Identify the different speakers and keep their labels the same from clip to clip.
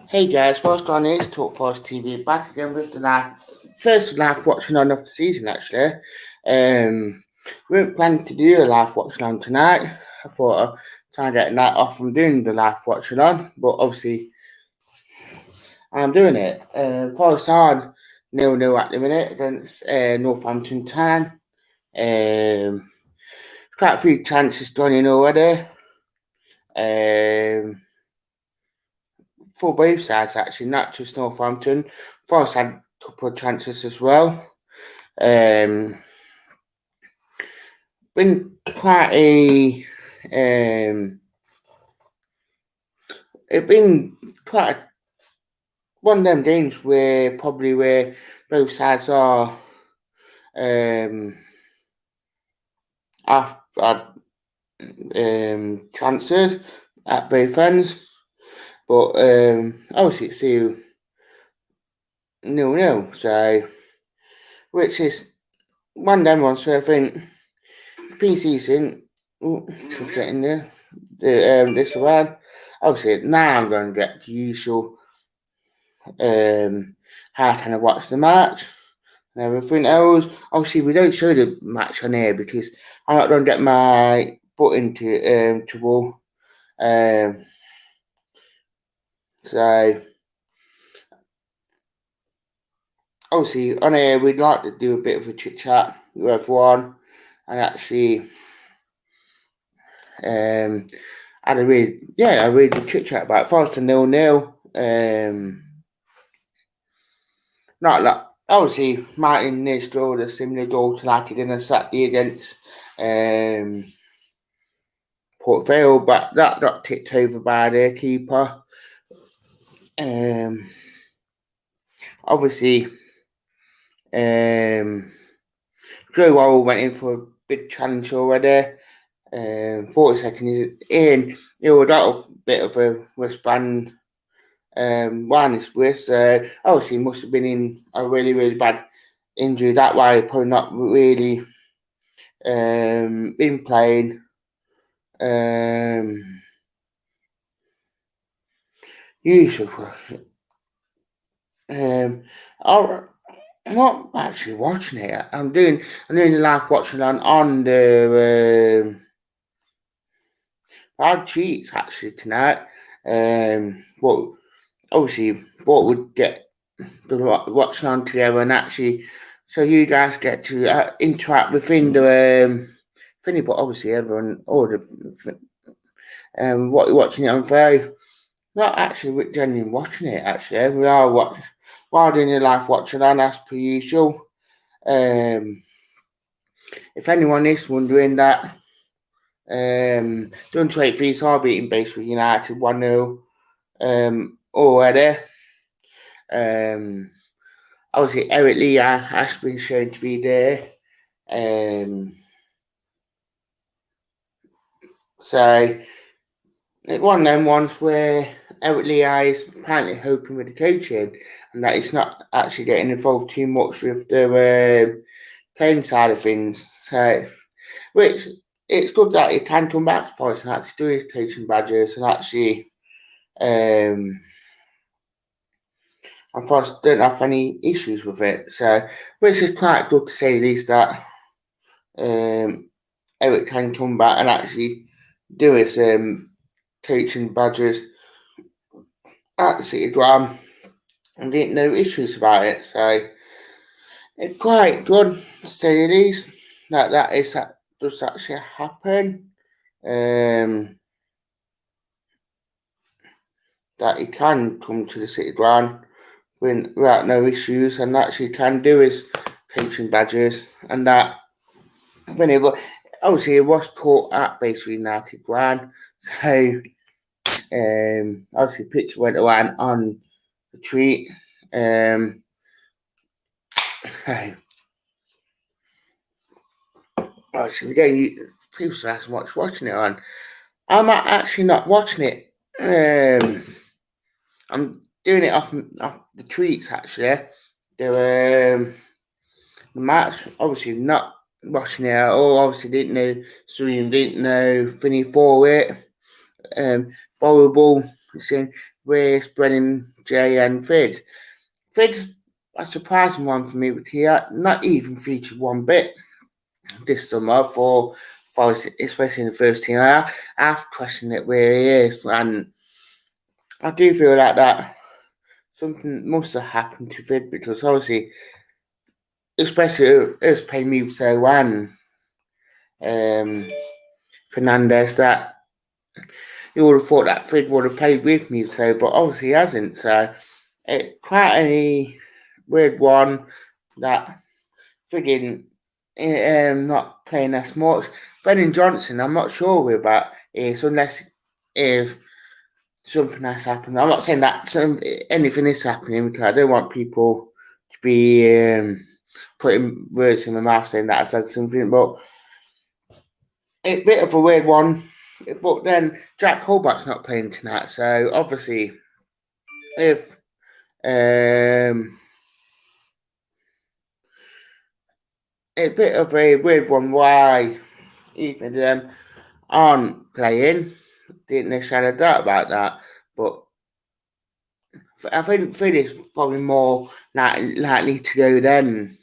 Speaker 1: Hey guys, what's going on? It's Talk Force TV back again with the first live watching on of the season actually. We weren't planning to do a live watching on tonight. I thought I'd try and get a night off from doing the live watching on, but obviously I'm doing it. Forest on 0-0 at the minute against Northampton Town. Quite a few chances gone in already. For both sides actually, not just Northampton. Forest had a couple of chances as well. Been quite a it's been quite one of them games where both sides are have had chances at both ends, but obviously it's still 0-0, so which is one of them ones where I think pre-season getting this around. Obviously now I'm going to get the usual how can I watch the match and everything else. Obviously we don't show the match on here because I'm not going to get my butt into trouble. So obviously on here we'd like to do a bit of a chit chat with everyone and actually had a really good chit chat about Forest 0-0. Not like obviously Martin near scored a similar goal to like he did on Saturday against Port Vale, but that got tipped over by their keeper. Obviously, Joe Worrell went in for a big challenge already. 40 seconds in, he would got a bit of a wristband one his wrist. Obviously, he must have been in a really, really bad injury. That way, probably not really been playing. Usual. I'm not actually watching it. I'm doing the live watching on the bad cheats actually tonight. But obviously, what would get the watching on together and actually, so you guys get to interact within the thing. But obviously, everyone what you're watching it on very not actually genuinely watching it. Actually, we are while doing the live watching on as per usual. If anyone is wondering that, Dun 23 are beating Basel United 1-0 already. Obviously, Eric Lee has been shown to be there. So, it's one of them ones where Eric Lee is apparently hoping with the coaching and that he's not actually getting involved too much with the playing side of things. So, which it's good that he can come back for us and actually do his coaching badges and actually and Forest don't have any issues with it. So, which is quite good to say at least that Eric can come back and actually do his coaching badges at the City Ground and didn't no issues about it. So, it's quite good to say at least that does actually happen. That he can come to the City Ground without no issues and actually can do his coaching badges and that when it was obviously it was taught at Basel United Ground, so obviously picture went around on the tweet. Actually, again, people ask what's watching it on. I'm actually not watching it. I'm doing it off the tweets actually. The match, obviously not watching it at all. Obviously didn't know Stream, didn't know Finny for it. Borrowable, saying Race, Brennan, Jay, and Fid. Fid's a surprising one for me because he had not even featured one bit this summer for especially in the first team. I've questioned it where he is, and I do feel like that something must have happened to Fid because obviously, especially us playing Muso and Fernandez, that you would have thought that Fid would have played with Muso, but obviously he hasn't. So it's quite a weird one that friggin' not playing as much. Brennan Johnson, I'm not sure about is unless if something has happened. I'm not saying that anything is happening because I don't want people to be putting words in my mouth saying that I said something, but it's a bit of a weird one. But then Jack Colback's not playing tonight, so obviously if it's a bit of a weird one why even them aren't playing. Didn't necessarily doubt about that, but I think Fred is probably more likely to go than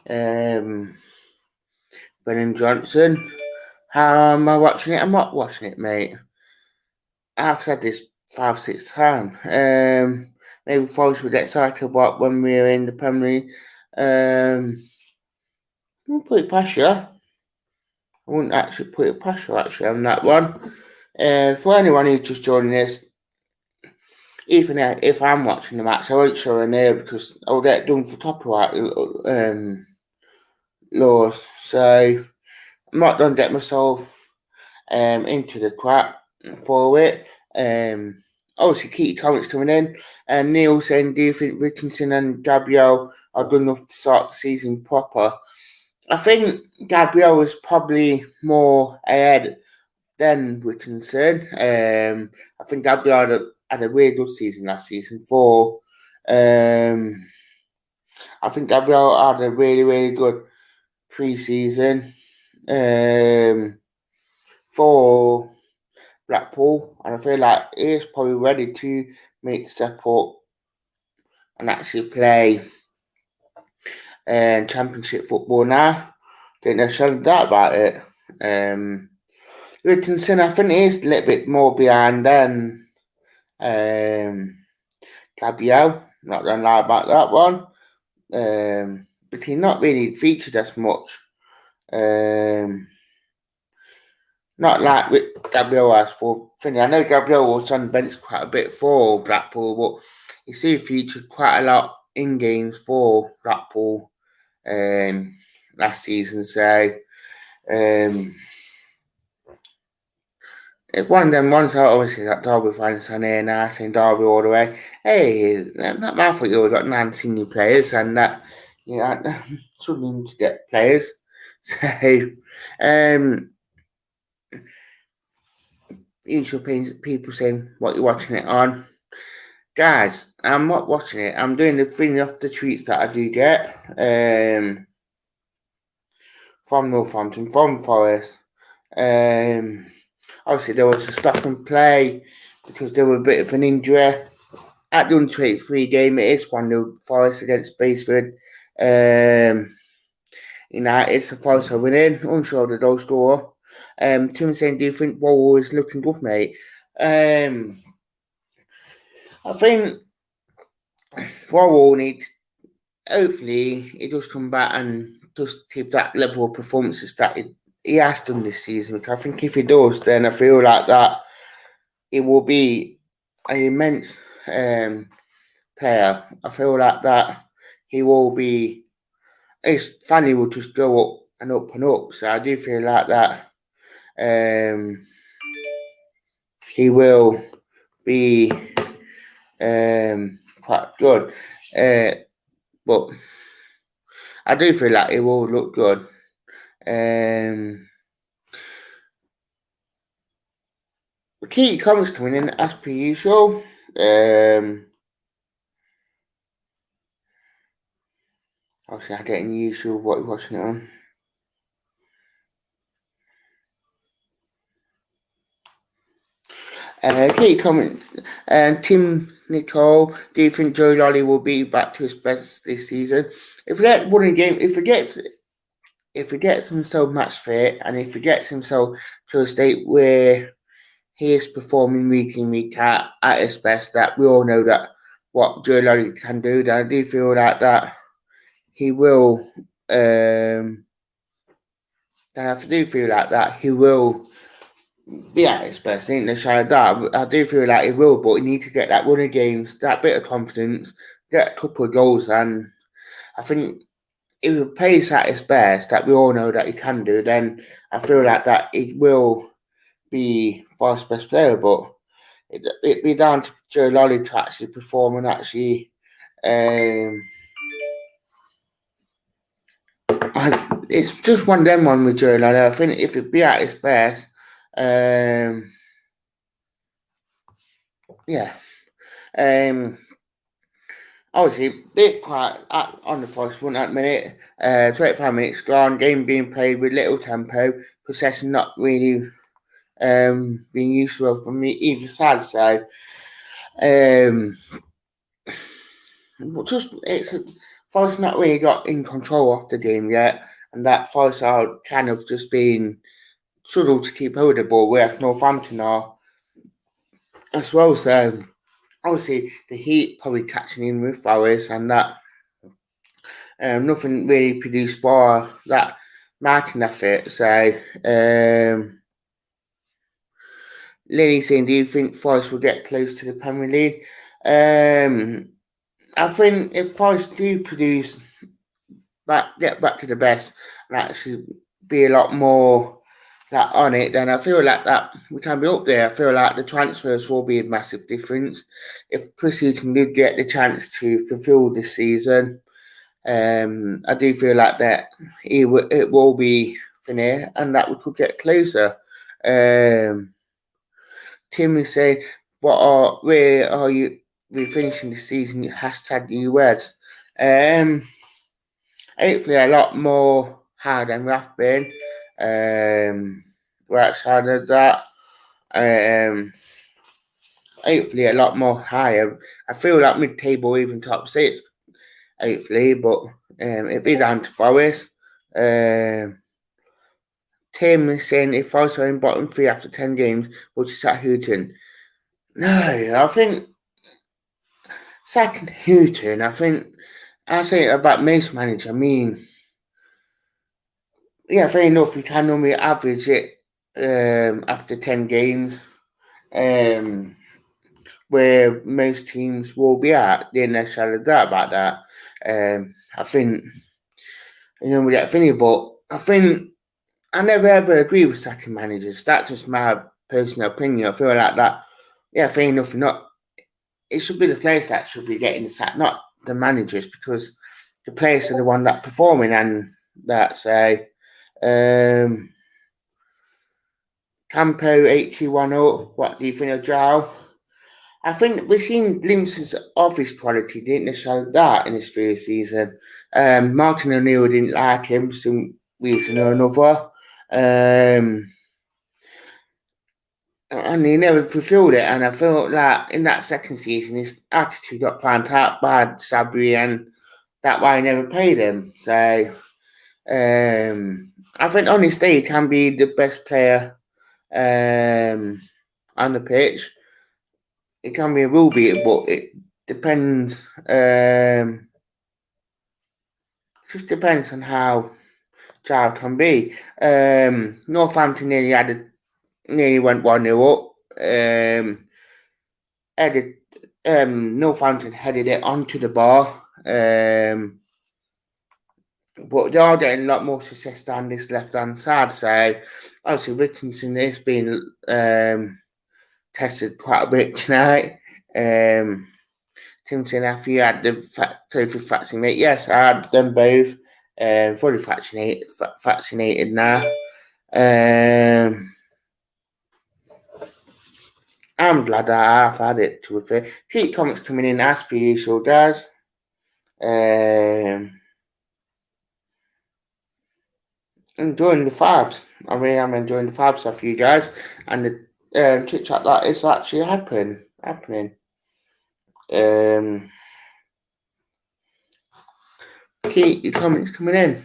Speaker 1: Brennan Johnson. How am I watching it? I'm not watching it, mate. I've said this 5-6 times. Maybe Forest would get excited about when we were in the Premier League. We'll put it past you. I wouldn't actually put it past you actually on that one. For anyone who's just joining us, even if I'm watching the match, I won't show a name because I'll get done for copyright laws. So I'm not going to get myself into the crap for it. Obviously, keep your comments coming in. And Neil saying, do you think Richardson and Gabriel are good enough to start the season proper? I think Gabriel was probably more ahead than Richardson. I think Gabriel had a really good season last season for. I think Gabriel had a really, really good pre-season for Blackpool, and I feel like he's probably ready to make the step up and actually play Championship football now. Didn't necessarily doubt about it. Richardson, I think he's a little bit more behind than Gabriel. Not gonna lie about that one. But he's not really featured as much. Not like with Gabriel has for Finney. I know Gabriel was on the bench quite a bit for Blackpool, but he still featured quite a lot in games for Blackpool last season. So it's one of them ones that obviously that Derby fans on here now saying Derby all the way. Hey, not my fault you've got 9 senior players and that struggling to get players. So usual people saying what you're watching it on. Guys, I'm not watching it. I'm doing the thing off the tweets that I do get from Northampton, from Forest. Obviously, there was a stop and play because there was a bit of an injury. At the under-23 game, it is 1-0 Forest against Basford. United, so Forest are winning. Unsure of the goal scorer. Tim saying, do you think Wall is looking good, mate? I think Wall needs, hopefully, he does come back and just keep that level of performances that he has done this season. Because I think if he does, then I feel like that it will be an immense player. I feel like that he will be, his value will just go up and up and up. So I do feel like that he will be quite good. But I do feel like it will look good. Keep your comments coming in as per usual. Obviously, I'm getting used to what you're watching it on. Keep comments. Tim Nicole, do you think Joe Lolly will be back to his best this season? If we get one game, if he gets himself match fit and if he gets himself to a state where he is performing week in, week out at his best, that we all know that what Joe Lolly can do, then I do feel like that he will then I do feel like that he will be at his best, ain't the shadow that. I do feel like he will, but he needs to get that running games, that bit of confidence, get a couple of goals, and I think if he plays at his best, that we all know that he can do, then I feel like that he will be Forest's best player, but it'd be down to Joe Lolly to actually perform and actually it's just one of them one with Joe Lolly. I think if he'd be at his best, yeah. Obviously, bit quiet on the Forest front at the minute. 25 minutes gone, game being played with little tempo, possession not really being useful from either side. So, just it's Forest not really got in control of the game yet, and that Forest are kind of just being struggled to keep hold of the ball, whereas Northampton are as well. So, obviously, the Heat probably catching in with Forest, and that nothing really produced for that marking effort. So, Lily saying, do you think Forest will get close to the Premier League? I think if Forest do produce get back to the best and actually be a lot more that on it, then I feel like that we can be up there. I feel like the transfers will be a massive difference. If Chris Hughton did get the chance to fulfil this season, I do feel like that it will be Finnair and that we could get closer. Tim is saying, where are you finishing the season? Hashtag new words. Hopefully a lot more hard than we have been. We're outside of that. Hopefully a lot more higher. I feel like mid-table, even top six, hopefully, but it'd be down to Forest. Tim is saying if Forest are in bottom three after 10 games, would you sack Houghton? No, I think sacking Houghton, I say about most managers, I mean, yeah, fair enough, you can normally average it after 10 games, where most teams will be at. There's no shadow of doubt about that. I think, we get Finny, but I think I never ever agree with sacking managers. That's just my personal opinion. I feel like that, yeah, fair enough, not it should be the players that should be getting the sack, not the managers, because the players are the one that performing and that's a Campo 8210. What do you think of Joe? I think we've seen glimpses of his quality, didn't they, show that in his first season. Martin O'Neill didn't like him for some reason or another. And he never fulfilled it. And I felt like in that second season, his attitude got found out by Sabri, and that's why he never played him. So I think on his day, he can be the best player on the pitch. It can be a rule beater, but it depends. Just depends on how Child can be. Northampton nearly went 1-0 up. Northampton headed it onto the bar. But they are getting a lot more success down this left hand side. So obviously Richardson has been tested quite a bit tonight. Tim saying after you had the COVID vaccine, yes, I had them both. Fully vaccinated now. I'm glad that I've had it, to be fair. Keep comments coming in as per usual, guys. Enjoying the vibes. I really am enjoying the vibes of you guys and the TikTok that is actually happening. Keep your comments coming in.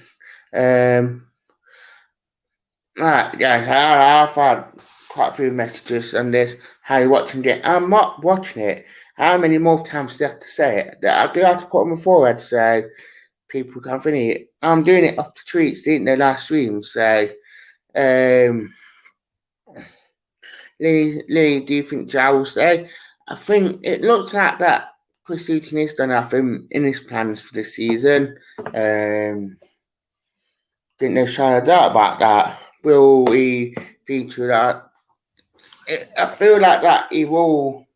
Speaker 1: Right, guys, I've had quite a few messages on this. How you watching it? I'm not watching it. How many more times do you have to say it? I do have to put on my forehead so people can finish it. I'm doing it off the treats, didn't they, last stream? So, Lily, do you think Joe will stay? I think it looks like that Chris Eaton is done nothing in his plans for this season. Didn't know shine a doubt about that. Will he feature that? I feel like that he will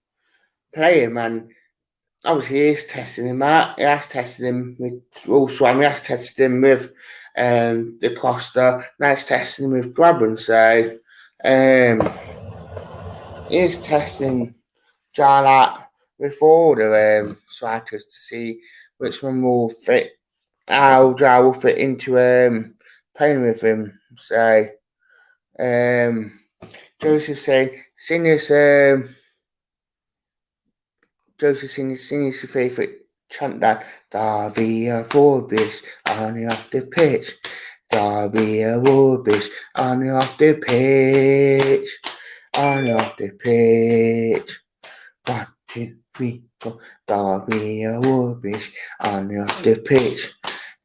Speaker 1: play him, and obviously he is testing him out. He has tested him with Ulswan, he has tested him with the Costa, now he's testing him with Grabban, so he is testing Jarlath with all the strikers to see which one will fit, how Jar will fit into playing with him. So Joseph saying, Joseph Senior's your favourite chant that Derby Warbish on and off the pitch. Derby Warbish on and off the pitch. On and off the pitch. 1, 2, 3, 4. Derby Warbish on and off the pitch.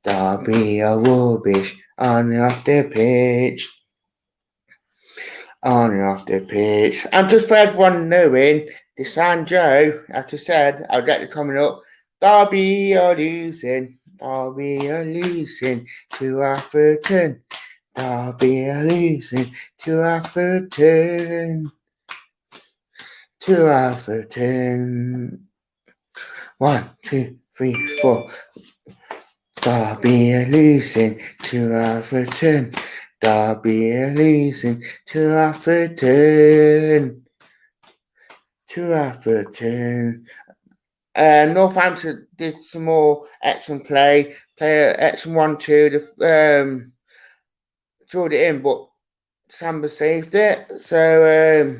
Speaker 1: Derby Warbish on and off the pitch. On and off the pitch. And just for everyone knowing, this San Joe, as I said, I'll get it coming up. Derby are losing. Derby are losing to Atherton. Derby are losing to Atherton. To Atherton. 1, 2, 3, 4. Derby are losing to Atherton. Derby are losing to Atherton. To Atherton. Northampton did some more excellent play. Player excellent 1-2. Drawed it in, but Samba saved it. So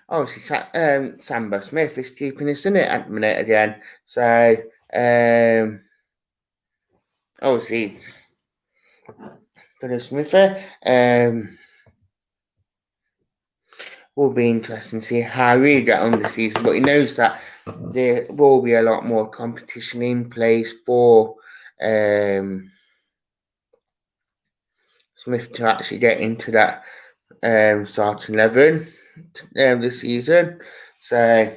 Speaker 1: obviously Samba Smith is keeping us in it at the minute again. So obviously for Smithy, will be interesting to see how we get on this season. But he knows that there will be a lot more competition in place for Smith to actually get into that starting 11 this season. So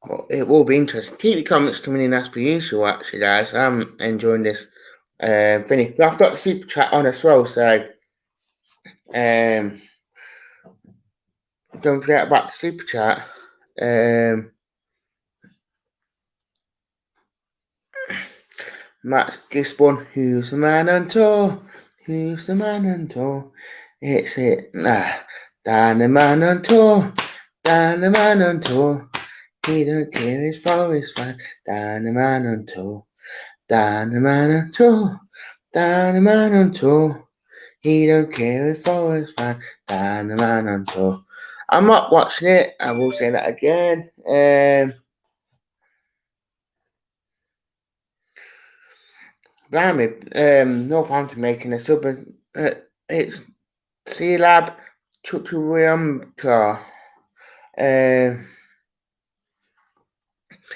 Speaker 1: well, it will be interesting. Keep your comments coming in as per usual, actually, guys. I'm enjoying this. Finish. I've got the super chat on as well, so don't forget about the super chat. Max Gisborne, who's the man on tour? Who's the man on tour? It's it. Dan the man on tour. Dan the man on tour. He don't care his forest fan. Dan the man on tour. Dan the man on tour. Dan the man on tour. He don't care if forest fan. Dan the man on tour. I'm not watching it. I will say that again. Blimey, Northampton making a sub. It's C-Lab Chukwuemeka.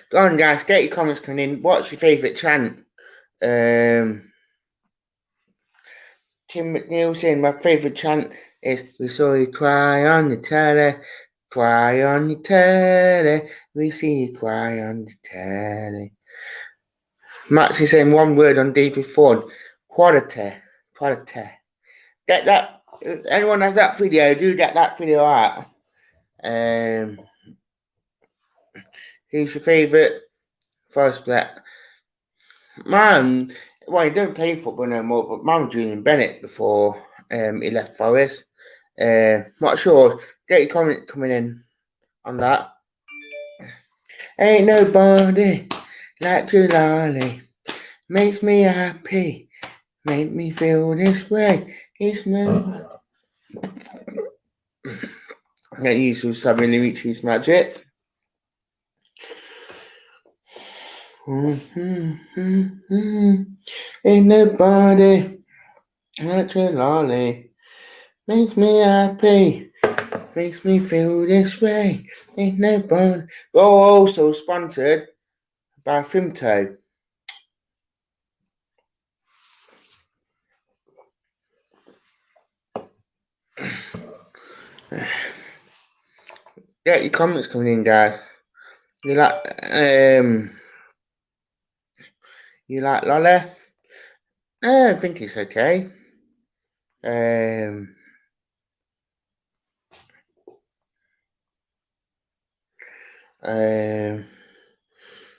Speaker 1: Go on, guys, get your comments coming in. What's your favourite chant? Tim McNeil saying my favourite chant is "We saw you cry on the telly, cry on the telly, we see you cry on the telly." Max is saying one word on David Ford, quality. Get that. If anyone has that video, do get that video out. Who's your favourite first player? Man, well, he don't play football no more, but man was Julian Bennett before he left Forest. Not sure. Get your comment coming in on that. Ain't nobody natural lolly. Makes me happy. Make me feel this way. It's no. Get used to Sammy Luigi's magic. Ain't nobody natural lolly. Makes me happy. Makes me feel this way. Ain't nobody. We're also sponsored by Fimto. Get your comments coming in, guys. You like Lolly? I think it's okay.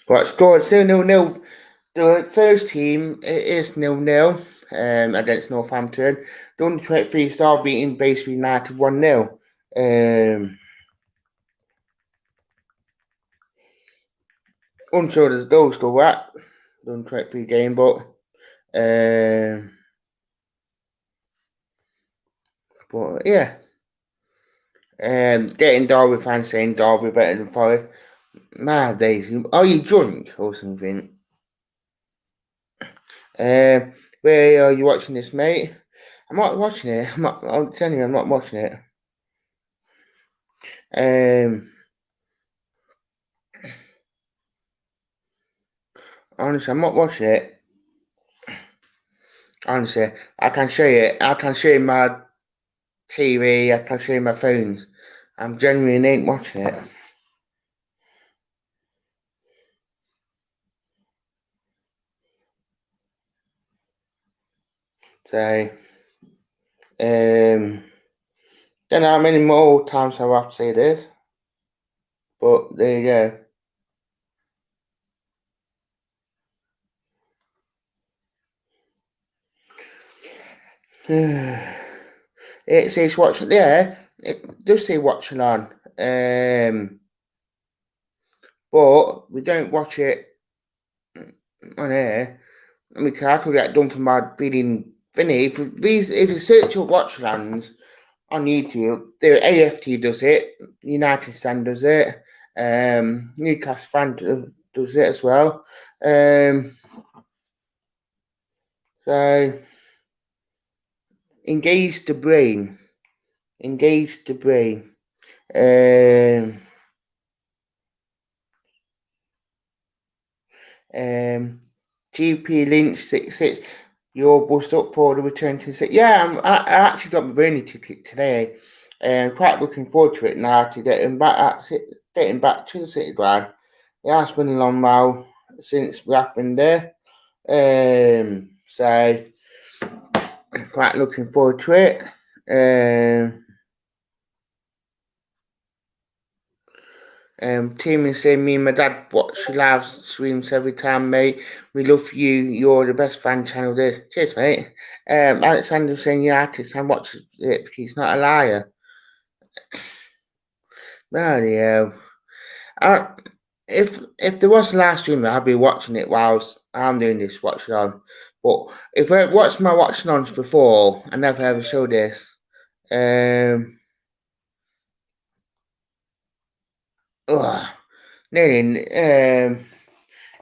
Speaker 1: But scored 0-0. The first team is 0-0 against Northampton. The under-23 star beating Base United 1-0. Unsure there's goals go at the under-23 game, but yeah. Getting Derby fans saying Derby better than Forest. My days, are you drunk or something? Where are you watching this, mate? I'm not watching it. I'm telling you, I'm not watching it. Honestly, I'm not watching it. Honestly, I can show you. I can show you my TV. I can show you my phones. I'm genuinely ain't watching it. So, don't know how many more times I have to say this, but there you go. It says watch. Yeah, it does say watch along. But we don't watch it on air. I mean, I could get done for my being thingy. If you search up watchalongs on YouTube, the AFT does it, United Stand does it, Newcastle fan does it as well. So engage the brain. Engage the brain. GP Lynch 66. You're bust up for the return to the city. Yeah, I actually got my Burnley ticket today. Quite looking forward to it now to getting back to the city ground. It has been a long while since we happened there. So quite looking forward to it. Team is saying me and my dad watch live streams every time, mate. We love you. You're the best fan channel there. Cheers, mate. Alexander saying United fan watches it because he's not a liar. Bloody hell. If there was a live stream, I'd be watching it whilst I'm doing this watching on. But if I watched my watching ons before, I never ever show this. Nearly a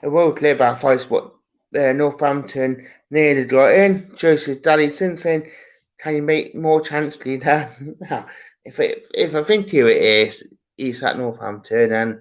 Speaker 1: world clear by Forest, but Northampton nearly got in. Joseph Daddison saying, "Can you make more chance, please?" if I think who it is, he's at Northampton and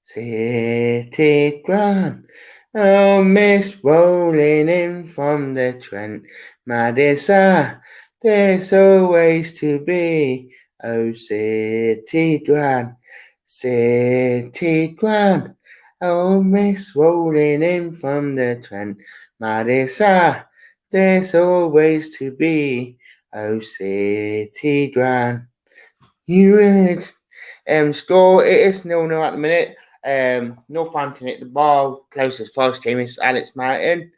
Speaker 1: City Ground. Oh, mist rolling in from the Trent. My desire, there's always to be. Oh, City Ground, City Ground. Oh, mist rolling in from the Trent. My desire, there's always to be. Oh, City Ground. You would. Score, it is 0-0 at the minute. Northampton at the ball, closest Forest team is Alex Martin.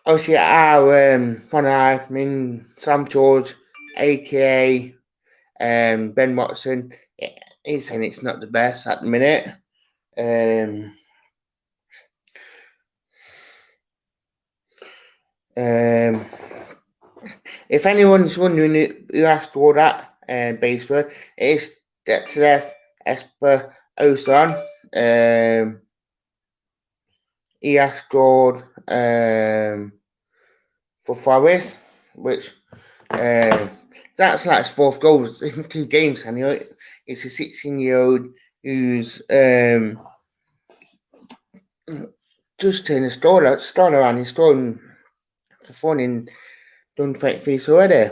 Speaker 1: Obviously, Sam George, aka Ben Watson. he's saying it's not the best at the minute. If anyone's wondering who asked all that base for, it's Detlef Esper Osan. He has scored for Forest, which that's like his fourth goal in 2 games. And it's a 16-year-old who's just turned a score around. He's scoring for fun in done 33 already.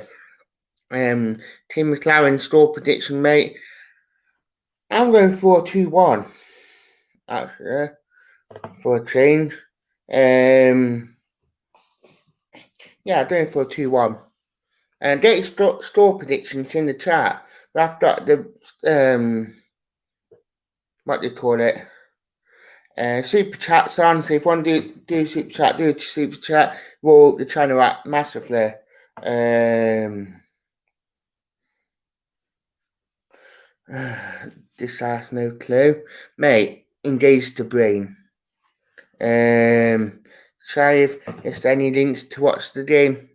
Speaker 1: Tim McLaren score prediction, mate. I'm going for 2-1. Actually, for a change. Yeah, I'm going for 2-1. And get your score predictions in the chat. I've got the what do you call it? Super chats on. So if you want to do super chat, do a super chat. We'll the channel out massively. This has no clue, mate. Engage the brain. Try if there any links to watch the game.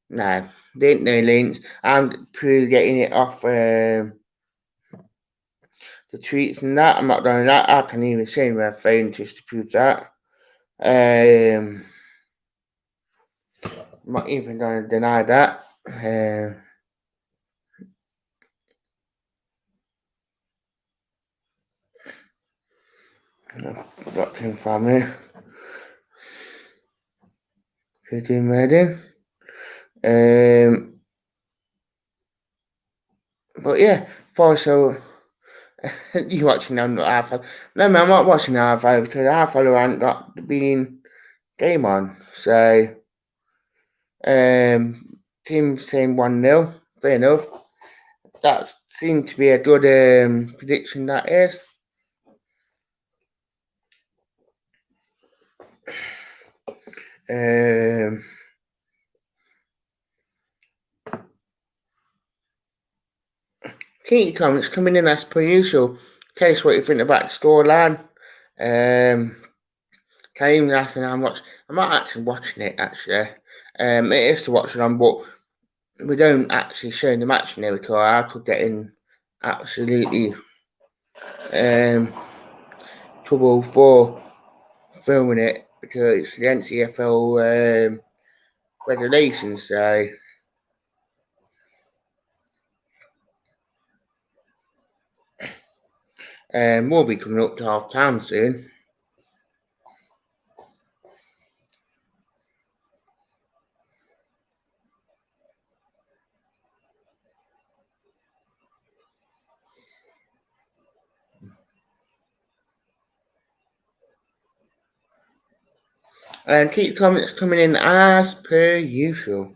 Speaker 1: No, there ain't no links. I'm purely getting it off the tweets and that. I'm not doing that. I can even share my phone just to prove that. I'm not even going to deny that. Production family. Pretty ready. But yeah, so you watching now? Not half. No, man, I'm not watching half because half aren't got the being game on. So, team saying 1-0. Fair enough. That seemed to be a good prediction. That is. Keep your comments coming in as per usual. Tell us what you think about the scoreline. Can't even ask me I'm not actually watching it. Actually, it is to watch it on, but we don't actually show the match in there because I could get in absolutely trouble for filming it because it's the NCFL regulations. So. We'll be coming up to half time soon. And keep comments coming in as per usual.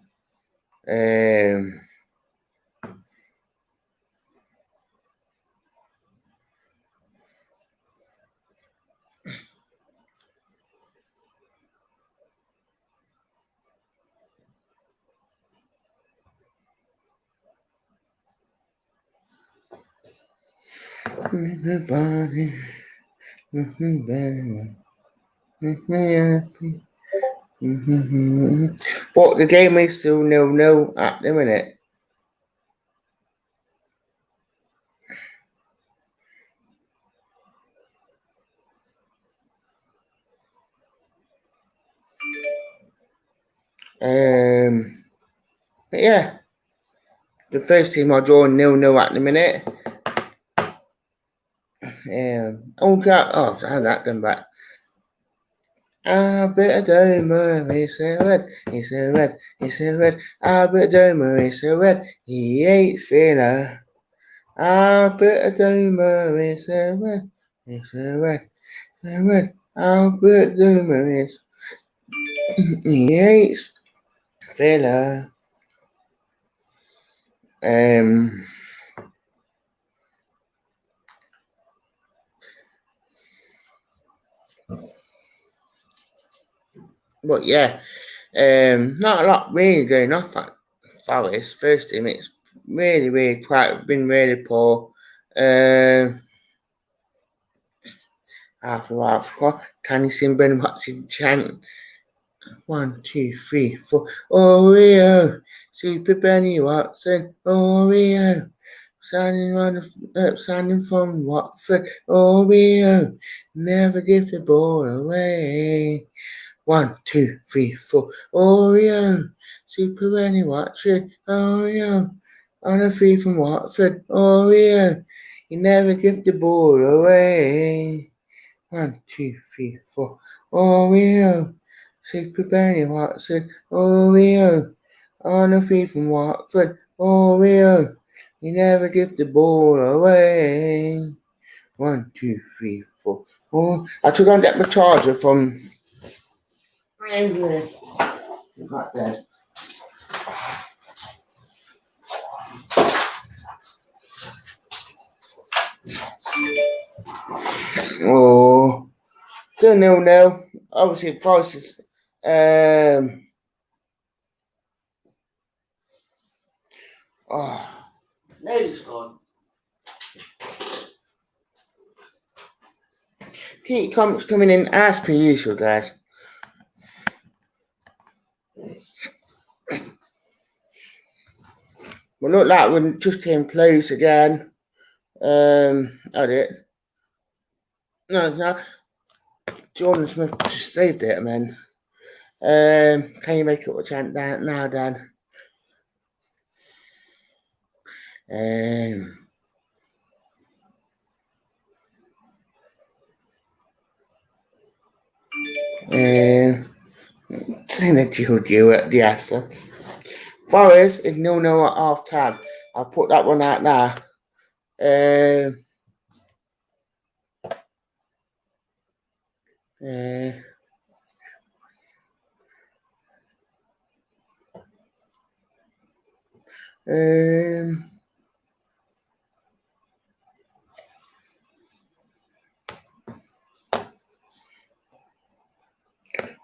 Speaker 1: Nobody, nothing better, make me happy. But the game is still 0-0 at the minute. But yeah, the first team are drawing 0-0 at the minute. Oh God! Oh, I had that done back. Albert Domer is a red, he's a red, he's a red. Albert Domer is a red, he hates Villa. Albert Domer is a red, he's a red, he's a red. Albert Domer is, he hates Villa. But yeah, not a lot really going off at Forest. First team, it's really, really been really poor. After can you sing Ben Watson chant? 1, 2, 3, 4. Oreo, Super Benny Watson, Oreo, signing from Watford, Oreo, never give the ball away. 1, 2, 3, 4. Oreo, Super Benny Watson, Oreo, on a free from Watford, Oreo, you never give the ball away. 1, 2, 3, 4. Oreo, Super Benny Watson, Oreo, on a free from Watford, Oreo, you never give the ball away. 1, 2, 3, 4. Oh, I took on that my charger from right there. Oh, 2-0 now. Obviously, Forest is ladies gone. Keep comments coming in as per usual, guys. Well, look like we just came close again. I did. No, it's not. Jordan Smith just saved it, man. Can you make up a chant now, Dan? Seen a Juju at the answer. Forest is 0-0 at half time. I'll put that one out now.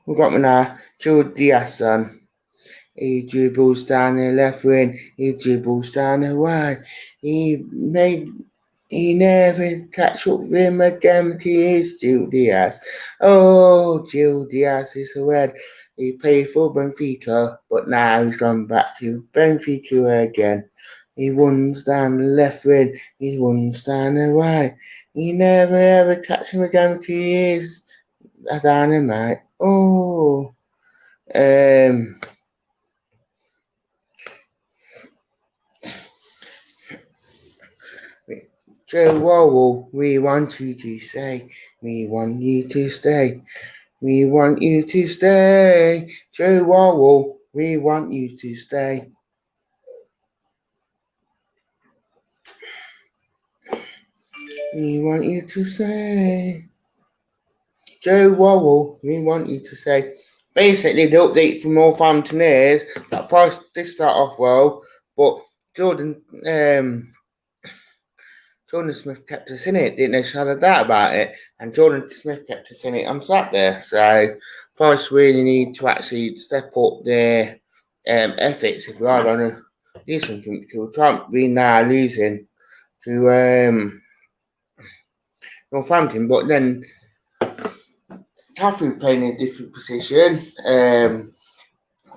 Speaker 1: We've got me now. Joe Diaz on. He dribbles down the left wing. He dribbles down the right. He never catch up with him again. He is Gil Diaz. Oh, Gil Diaz is the word. He played for Benfica, but now he's gone back to Benfica again. He runs down the left wing. He runs down the right. He never ever catch him again. He is a dynamite. Oh, Joe Wowell, we want you to stay. We want you to stay. We want you to stay. Joe Wowell, we want you to stay. We want you to stay. Joe Wowell, we want you to stay. Basically, the update from Northampton is that Forest did start off well, but Jordan Smith kept us in it, didn't they? Shadow doubt about it. And Jordan Smith kept us in it. I'm sat there. So Forest really need to actually step up their efforts if we are going to do something. Because we can't be now losing to Northampton. But then Catherine playing in a different position.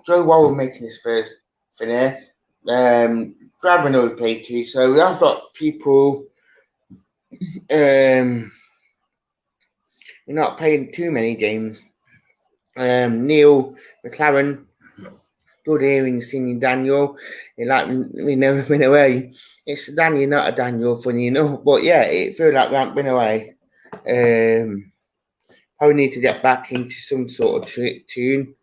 Speaker 1: Joe Warren making his first finish. Grabber played too. So we have got people. We're not playing too many games. Neil McLaren, good hearing singing Daniel. We never been away. It's Daniel, not a Daniel, funny enough. But yeah, it feels like we haven't been away. Probably need to get back into some sort of tune.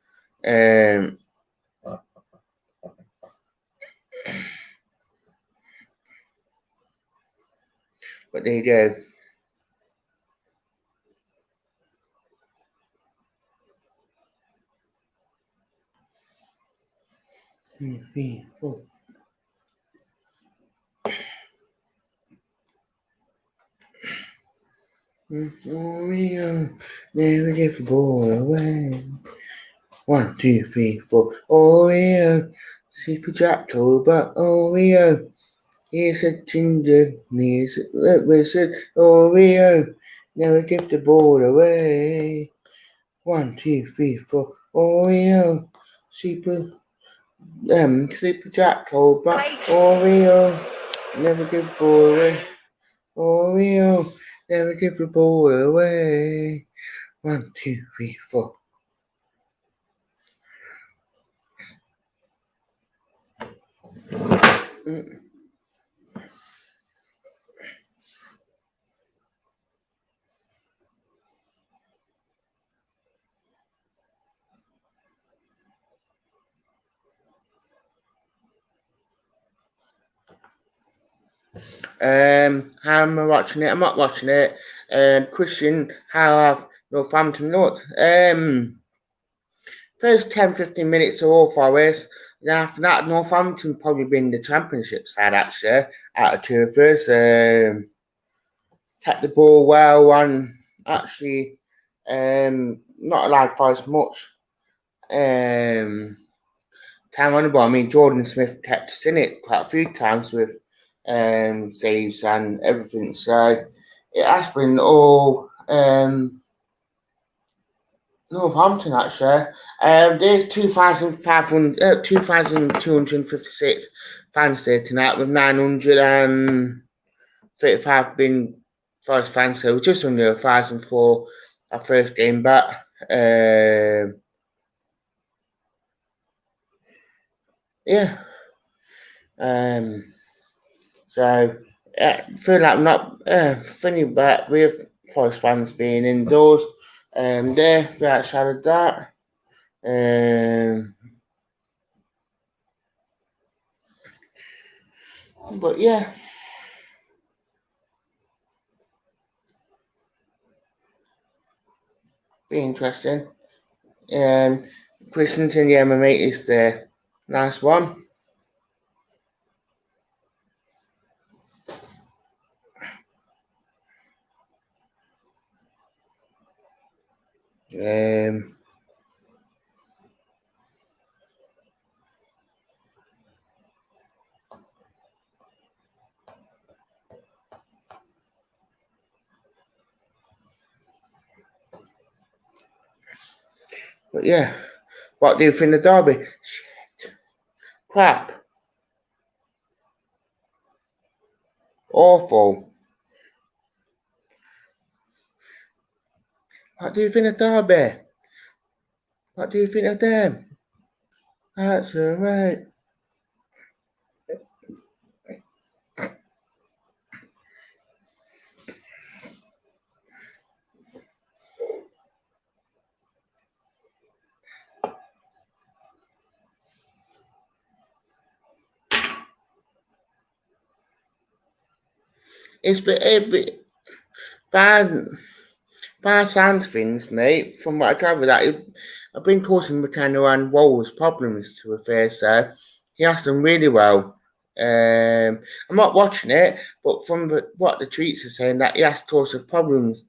Speaker 1: But there you go. Oreo, never give the ball away. 1, 2, 3, 4. Oreo, Super Jack October. Oreo, Here's a ginger, here's a wizard, Oreo, never give the ball away. 1, 2, 3, 4, Oreo, super, Sleeper Jack, hold back, Oreo, never give the ball away. Oreo, never give the ball away. 1, 2, 3, 4. How am I watching it? I'm not watching it. Question, how have Northampton looked? First 10-15 minutes are all Forest. Then after that, Northampton probably been the championship side actually, out of two of us. Kept the ball well and actually not allowed Forest much time on the ball. I mean, Jordan Smith kept us in it quite a few times with saves and everything. So it has been all Northampton actually. There's 2,256 fans there tonight with 935 being Forest fans. So just under 1,000 for our first game back. Yeah. So I feel like I'm not funny back with Forest fans being indoors. There, outside of that. But yeah. Be interesting. Christensen, yeah, my mate is the nice one. But yeah, what do you think of Derby? Shit. Crap. Awful. What do you think of Derby? What do you think of them? That's alright. It's bad. By sounds things, mate, from what I gather, that I've been causing McKenna and Walls problems to a fair, so he has done really well. I'm not watching it, but from what the tweets are saying, that he has caused some problems.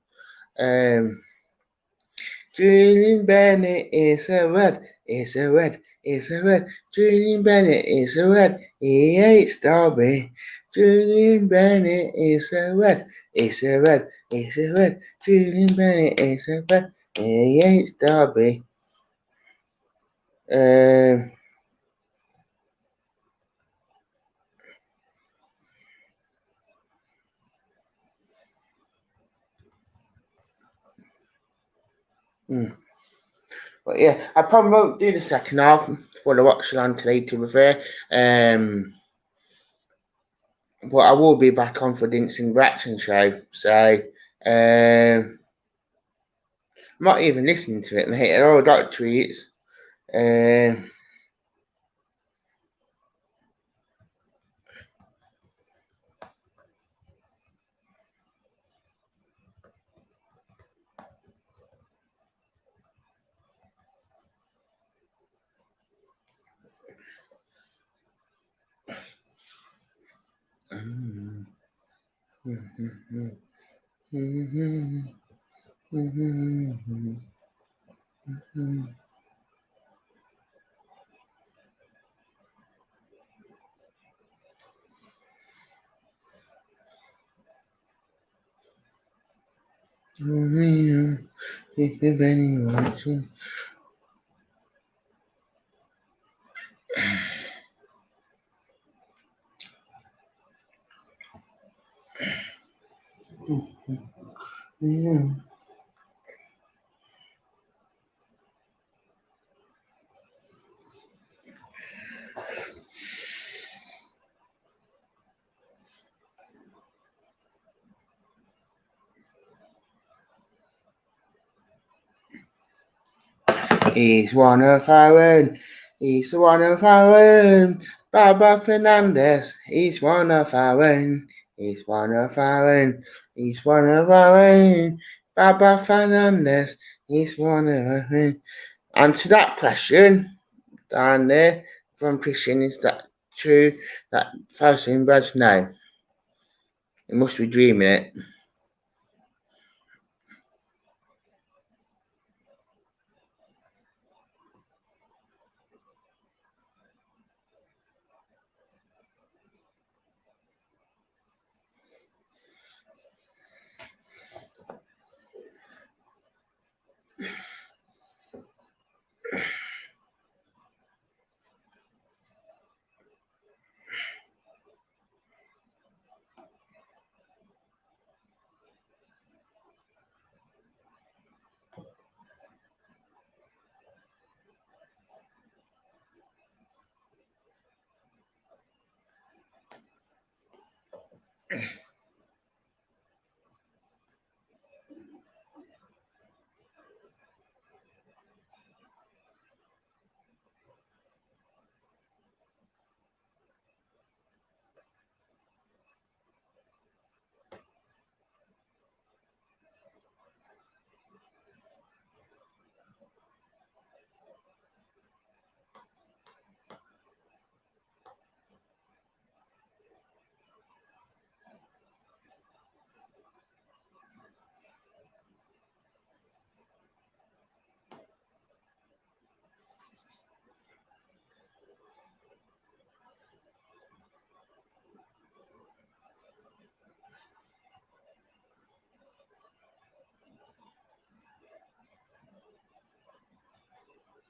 Speaker 1: Julian Bennett is a red, is a red, is a red. Julian Bennett is a red, he hates Derby. Julian Bennett is a red, is a red, is a red. Julian Bennett is a red, he hates Derby. But yeah, I probably won't do the second half for the watch along today, to be fair. But I will be back on for the instant reaction show. So I'm not even listening to it, mate. I all got tweets. He's one of our own. He's the one of our own. Baba Fernandez. He's one of our own. He's one of our own. He's one of our own. Baba Fernandez. He's one of our own. And to that question down there from Christian, is that true? That thousand birds? No. It must be dreaming it.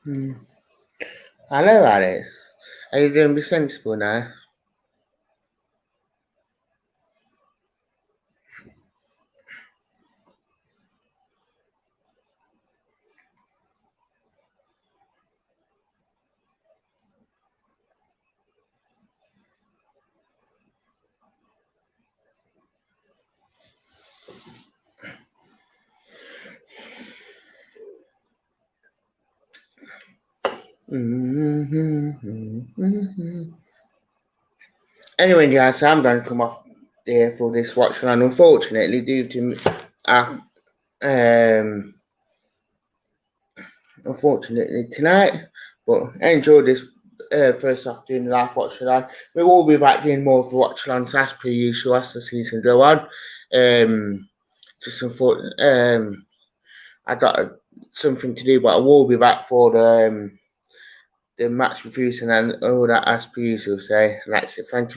Speaker 1: I know that is. Are you going to be sensible now? Anyway, guys, I'm going to come off there for this watch, and unfortunately, due to unfortunately tonight, but I enjoyed this first off doing the live watch along. We will be back doing more of the watch alongs as per usual as the season go on. Just unfortunately, I got something to do, but I will be back for the match reviews and all that as per usual. So that's it. Thank you.